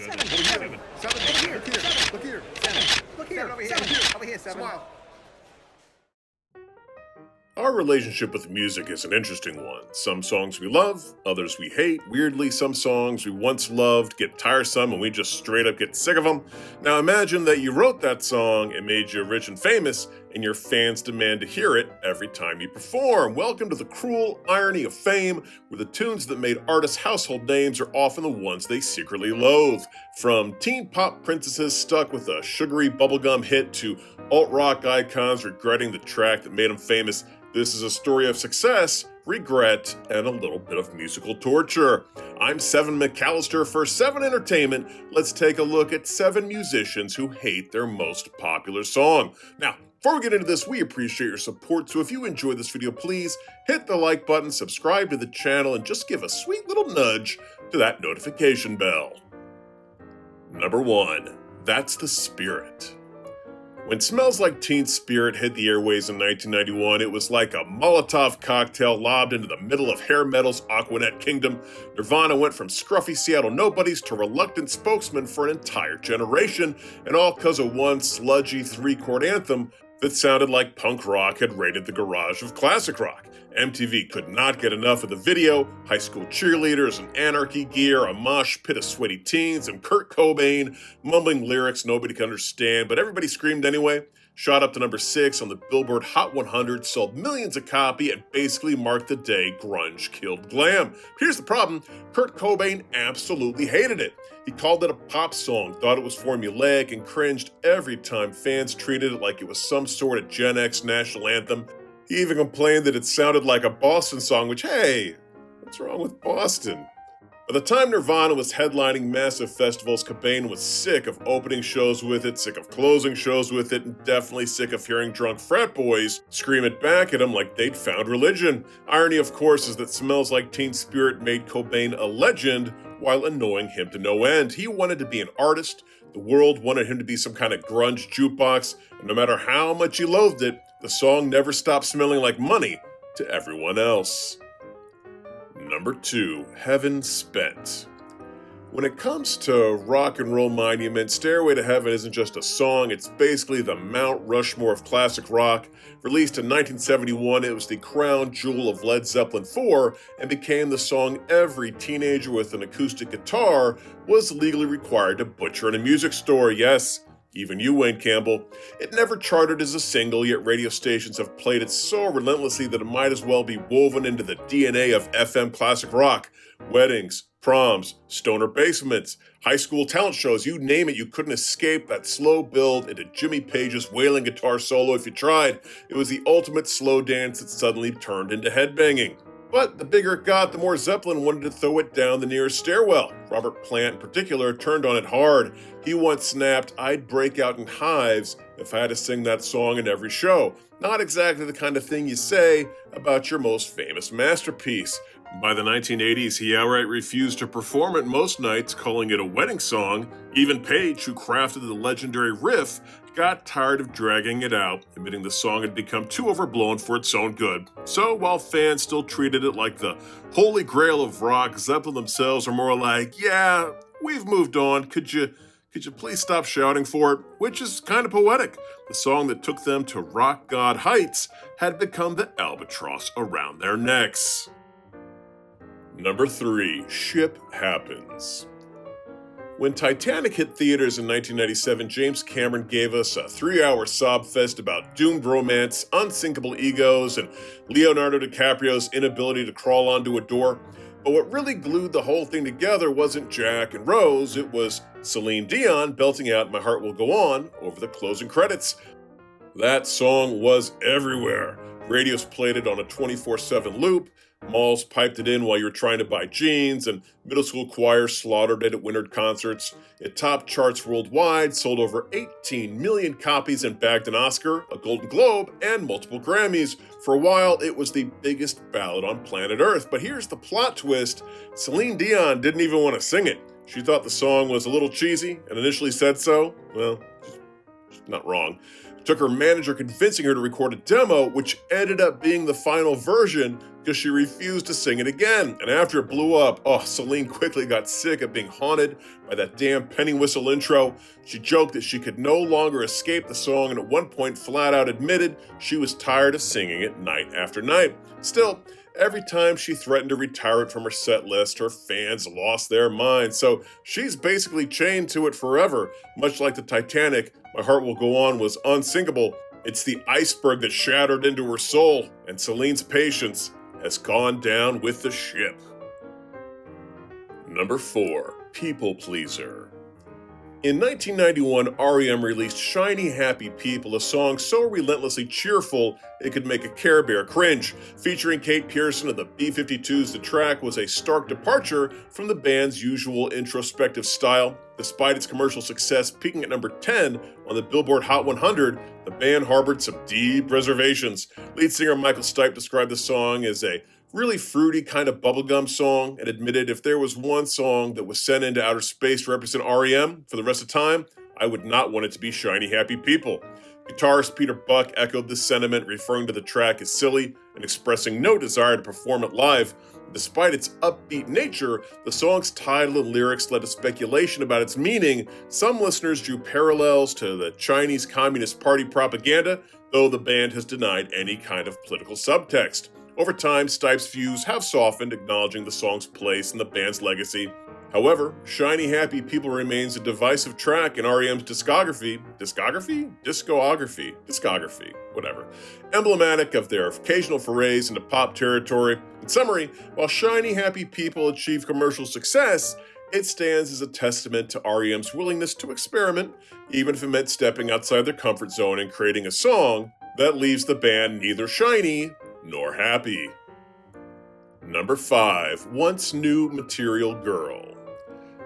Seven. Over here. Seven. Seven. Over here. Look here. Seven. Look here. Seven. Look here. Seven over here. Seven. Over here. Seven. Smile. Our relationship with music is an interesting one. Some songs we love, others we hate. Weirdly, some songs we once loved get tiresome and we just straight up get sick of them. Now imagine that you wrote that song, it made you rich and famous, and your fans demand to hear it every time you perform. Welcome to the cruel irony of fame, where the tunes that made artists household names are often the ones they secretly loathe. From teen pop princesses stuck with a sugary bubblegum hit to alt-rock icons regretting the track that made them famous, this is a story of success, regret, and a little bit of musical torture. I'm Seven McAllister for Seven Entertainment. Let's take a look at 7 musicians who hate their most popular song. Now, before we get into this, we appreciate your support, so if you enjoyed this video, please hit the like button, subscribe to the channel, and just give a sweet little nudge to that notification bell. Number 1. That's the Spirit. When Smells Like Teen Spirit hit the airways in 1991, it was like a Molotov cocktail lobbed into the middle of hair metal's Aquanet kingdom. Nirvana went from scruffy Seattle nobodies to reluctant spokesmen for an entire generation, and all because of one sludgy 3-chord anthem that sounded like punk rock had raided the garage of classic rock. MTV could not get enough of the video, high school cheerleaders in anarchy gear, a mosh pit of sweaty teens, and Kurt Cobain mumbling lyrics nobody could understand, but everybody screamed anyway. Shot up to number 6 on the Billboard Hot 100, sold millions a copy, and basically marked the day grunge killed glam. Here's the problem, Kurt Cobain absolutely hated it. He called it a pop song, thought it was formulaic, and cringed every time fans treated it like it was some sort of Gen X national anthem. He even complained that it sounded like a Boston song, which, hey, what's wrong with Boston? By the time Nirvana was headlining massive festivals, Cobain was sick of opening shows with it, sick of closing shows with it, and definitely sick of hearing drunk frat boys scream it back at him like they'd found religion. Irony, of course, is that Smells Like Teen Spirit made Cobain a legend while annoying him to no end. He wanted to be an artist, the world wanted him to be some kind of grunge jukebox, and no matter how much he loathed it, the song never stopped smelling like money to everyone else. Number 2, Heaven Spent. When it comes to rock and roll monument, Stairway to Heaven isn't just a song, it's basically the Mount Rushmore of classic rock. Released in 1971, it was the crown jewel of Led Zeppelin 4 and became the song every teenager with an acoustic guitar was legally required to butcher in a music store. Yes, even you, Wayne Campbell. It never charted as a single, yet radio stations have played it so relentlessly that it might as well be woven into the DNA of FM classic rock. Weddings, proms, stoner basements, high school talent shows, you name it, you couldn't escape that slow build into Jimmy Page's wailing guitar solo if you tried. It was the ultimate slow dance that suddenly turned into headbanging. But the bigger it got, the more Zeppelin wanted to throw it down the nearest stairwell. Robert Plant in particular turned on it hard. He once snapped, "I'd break out in hives if I had to sing that song in every show." Not exactly the kind of thing you say about your most famous masterpiece. By the 1980s, he outright refused to perform it most nights, calling it a wedding song. Even Page, who crafted the legendary riff, got tired of dragging it out, admitting the song had become too overblown for its own good. So, while fans still treated it like the holy grail of rock, Zeppelin themselves are more like, yeah, we've moved on, could you please stop shouting for it? Which is kind of poetic. The song that took them to rock god heights had become the albatross around their necks. Number 3, Ship Happens. When Titanic hit theaters in 1997, James Cameron gave us a 3-hour sob fest about doomed romance, unsinkable egos, and Leonardo DiCaprio's inability to crawl onto a door. But what really glued the whole thing together wasn't Jack and Rose, it was Celine Dion belting out "My Heart Will Go On" over the closing credits. That song was everywhere. Radios played it on a 24/7 loop, malls piped it in while you were trying to buy jeans, and middle school choirs slaughtered it at winter concerts. It topped charts worldwide, sold over 18 million copies, and bagged an Oscar, a Golden Globe, and multiple Grammys. For a while, it was the biggest ballad on planet Earth. But here's the plot twist. Celine Dion didn't even want to sing it. She thought the song was a little cheesy and initially said so. Well, she's not wrong. Took her manager convincing her to record a demo, which ended up being the final version because she refused to sing it again. And after it blew up, Celine quickly got sick of being haunted by that damn penny whistle intro. She joked that she could no longer escape the song and at one point flat out admitted she was tired of singing it night after night. Still, every time she threatened to retire it from her set list, her fans lost their minds. So she's basically chained to it forever, much like the Titanic. My Heart Will Go On was unsinkable. It's the iceberg that shattered into her soul, and Celine's patience has gone down with the ship. Number 4, People Pleaser. In 1991, R.E.M. released Shiny Happy People, a song so relentlessly cheerful it could make a Care Bear cringe. Featuring Kate Pearson of the B-52s, the track was a stark departure from the band's usual introspective style. Despite its commercial success peaking at number 10 on the Billboard Hot 100, the band harbored some deep reservations. Lead singer Michael Stipe described the song as a really fruity kind of bubblegum song and admitted if there was one song that was sent into outer space to represent R.E.M. for the rest of time, I would not want it to be Shiny Happy People. Guitarist Peter Buck echoed this sentiment, referring to the track as silly and expressing no desire to perform it live. Despite its upbeat nature, the song's title and lyrics led to speculation about its meaning. Some listeners drew parallels to the Chinese Communist Party propaganda, though the band has denied any kind of political subtext. Over time, Stipe's views have softened, acknowledging the song's place in the band's legacy. However, Shiny Happy People remains a divisive track in R.E.M's discography, whatever, emblematic of their occasional forays into pop territory. In summary, while Shiny Happy People achieved commercial success, it stands as a testament to R.E.M's willingness to experiment, even if it meant stepping outside their comfort zone and creating a song that leaves the band neither shiny nor happy. Number 5, Once New Material Girl.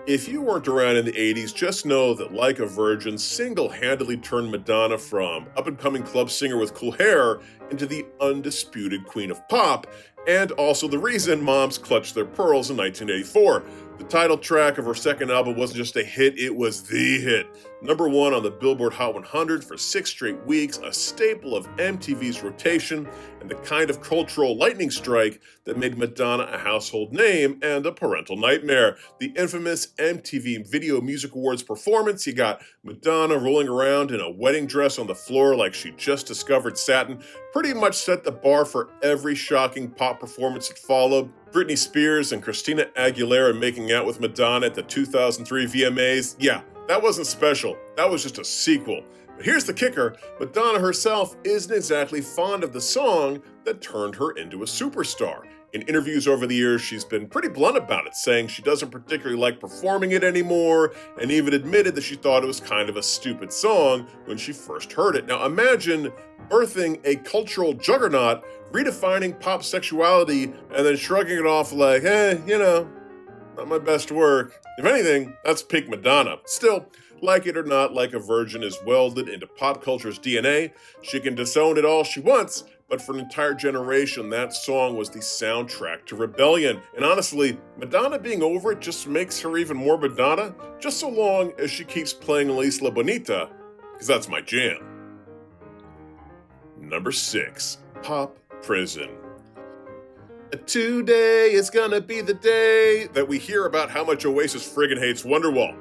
If you weren't around in the 80s, just know that Like a Virgin single-handedly turned Madonna from up-and-coming club singer with cool hair into the undisputed queen of pop, and also the reason moms clutched their pearls in 1984. The title track of her second album wasn't just a hit, it was the hit. Number 1 on the Billboard Hot 100 for 6 straight weeks, a staple of MTV's rotation, and the kind of cultural lightning strike that made Madonna a household name and a parental nightmare. The infamous MTV Video Music Awards performance, you got Madonna rolling around in a wedding dress on the floor like she just discovered satin, pretty much set the bar for every shocking pop performance that followed. Britney Spears and Christina Aguilera making out with Madonna at the 2003 VMAs, yeah, that wasn't special, that was just a sequel. But here's the kicker, Madonna herself isn't exactly fond of the song that turned her into a superstar. In interviews over the years, she's been pretty blunt about it, saying she doesn't particularly like performing it anymore, and even admitted that she thought it was kind of a stupid song when she first heard it. Now imagine birthing a cultural juggernaut, redefining pop sexuality, and then shrugging it off like, not my best work. If anything, that's peak Madonna. Still, like it or not, Like a Virgin is welded into pop culture's DNA. She can disown it all she wants, but for an entire generation, that song was the soundtrack to rebellion. And honestly, Madonna being over it just makes her even more Madonna, just so long as she keeps playing La Isla Bonita, because that's my jam. Number 6, Pop Prison. Today is gonna be the day that we hear about how much Oasis friggin' hates Wonderwall.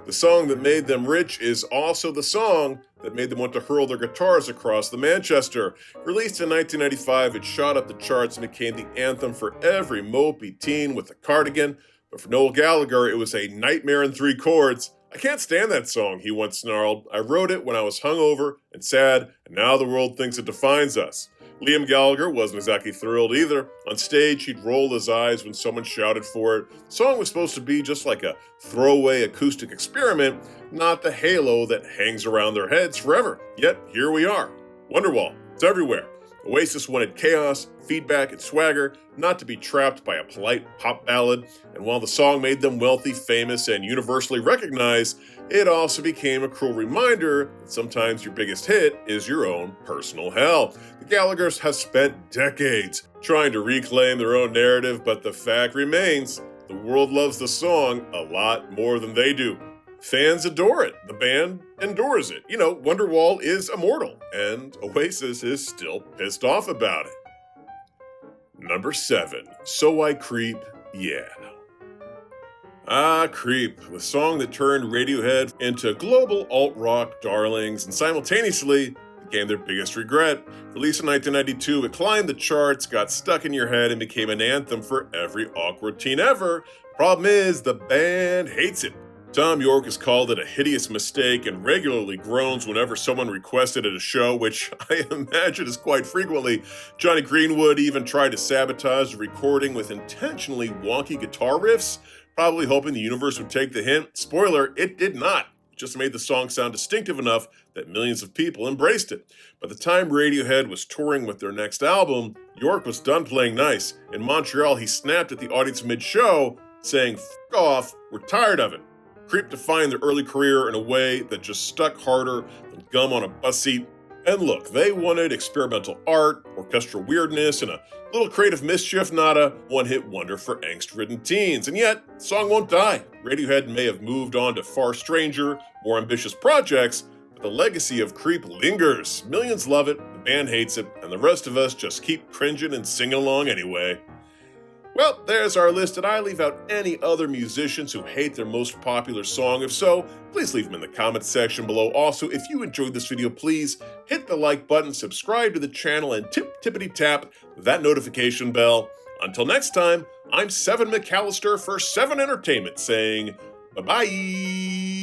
The song that made them rich is also the song that made them want to hurl their guitars across the Manchester. Released in 1995, it shot up the charts and became the anthem for every mopey teen with a cardigan. But for Noel Gallagher, it was a nightmare in 3 chords. I can't stand that song, he once snarled. I wrote it when I was hungover and sad, and now the world thinks it defines us. Liam Gallagher wasn't exactly thrilled either. On stage, he'd roll his eyes when someone shouted for it. The song was supposed to be just like a throwaway acoustic experiment, not the halo that hangs around their heads forever. Yet, here we are. Wonderwall, it's everywhere. Oasis wanted chaos, feedback, and swagger, not to be trapped by a polite pop ballad. And while the song made them wealthy, famous, and universally recognized, it also became a cruel reminder that sometimes your biggest hit is your own personal hell. The Gallaghers have spent decades trying to reclaim their own narrative, but the fact remains, the world loves the song a lot more than they do. Fans adore it. The band endures it. Wonderwall is immortal, and Oasis is still pissed off about it. Number 7, So I Creep, Yeah. Creep, the song that turned Radiohead into global alt-rock darlings and simultaneously became their biggest regret. Released in 1992, it climbed the charts, got stuck in your head, and became an anthem for every awkward teen ever. Problem is, the band hates it. Tom York has called it a hideous mistake and regularly groans whenever someone requested at a show, which I imagine is quite frequently. Johnny Greenwood even tried to sabotage the recording with intentionally wonky guitar riffs, probably hoping the universe would take the hint. Spoiler, it did not. It just made the song sound distinctive enough that millions of people embraced it. By the time Radiohead was touring with their next album, York was done playing nice. In Montreal, he snapped at the audience mid-show, saying, "F*** off, we're tired of it." Creep defined their early career in a way that just stuck harder than gum on a bus seat. And look, they wanted experimental art, orchestral weirdness, and a little creative mischief, not a one-hit wonder for angst-ridden teens. And yet, the song won't die. Radiohead may have moved on to far stranger, more ambitious projects, but the legacy of Creep lingers. Millions love it, the band hates it, and the rest of us just keep cringing and singing along anyway. Well, there's our list, and I leave out any other musicians who hate their most popular song. If so, please leave them in the comments section below. Also, if you enjoyed this video, please hit the like button, subscribe to the channel, and tippity-tap that notification bell. Until next time, I'm Seven McAllister for 7 Entertainment saying bye-bye.